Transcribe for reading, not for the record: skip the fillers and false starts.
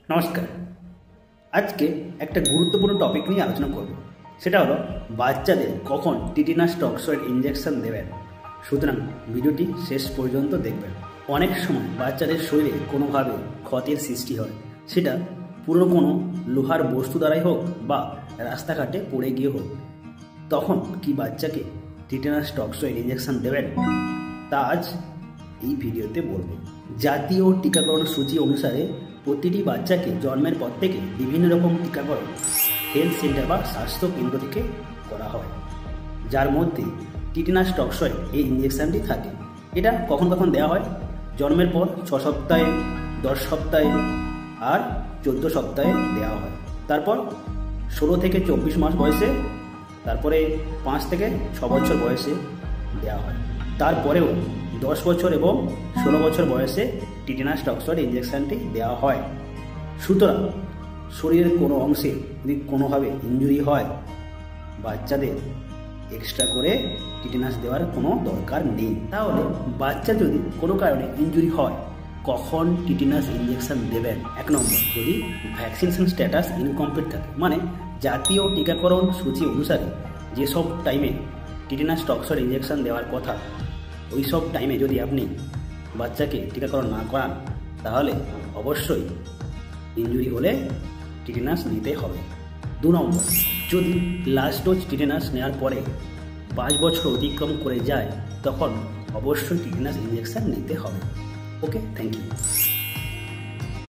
নমস্কার। আজকে একটা গুরুত্বপূর্ণ টপিক নিয়ে আলোচনা করব। সেটা হলো বাচ্চাদের কখন টিটেনাস টক্সয়েড ইঞ্জেকশন দেবেন। সুতরাং ভিডিওটি শেষ পর্যন্ত দেখবেন। অনেক সময় বাচ্চাদের শরীরে কোনোভাবে ক্ষতের সৃষ্টি হয়, সেটা পুরনো কোনো লোহার বস্তু দ্বারাই হোক বা রাস্তাঘাটে পড়ে গিয়ে হোক। তখন কি বাচ্চাকে টিটেনাস টক্সয়েড ইঞ্জেকশন দেবেন, তা আজ এই ভিডিওতে বলবো। জাতীয় টিকাকরণ সূচি অনুসারে প্রতিটি বাচ্চাকে জন্মের পর থেকে বিভিন্ন রকম টিকাকরণ হেলথ সেন্টার বা স্বাস্থ্য কেন্দ্র থেকে করা হয়, যার মধ্যে টিটেনাস টক্সয়েড এই ইঞ্জেকশনটি থাকে। এটা কখন কখন দেওয়া হয়? জন্মের পর 6 সপ্তাহে, 10 সপ্তাহে আর 14 সপ্তাহে দেওয়া হয়। তারপর 16 থেকে 24 মাস বয়সে, তারপরে 5 থেকে 6 বছর বয়সে দেওয়া হয়। তারপরেও 10 বছর এবং 16 বছর বয়সে টিটেনাস টক্সয়েড ইঞ্জেকশনটি দেওয়া হয়। সুতরাং শরীরের কোনো অংশে যদি কোনোভাবে ইনজুরি হয়, বাচ্চাদের এক্সট্রা করে টিটেনাস দেওয়ার কোনো দরকার নেই। তাহলে বাচ্চা যদি কোনো কারণে ইনজুরি হয়, কখন টিটেনাস ইঞ্জেকশন দেবেন? 1 নম্বর, যদি ভ্যাকসিনেশন স্ট্যাটাস ইনকমপ্লিট থাকে, মানে জাতীয় টিকাকরণ সূচি অনুসারে যেসব টাইমে টিটেনাস টক্সয়েড ইঞ্জেকশন দেওয়ার কথা, ওই সব টাইমে যদি আপনি বাচ্চাকে টিকাকরণ না করান, তাহলে অবশ্যই ইনজুরি হলে টিটেনাস নিতে হবে। 2 নম্বর, যদি লাস্ট ডোজ টিটেনাস নেওয়ার পরে 5 বছর অতিক্রম করে যায়, তখন অবশ্যই টিটেনাস ইঞ্জেকশন নিতে হবে। ওকে, থ্যাংক ইউ।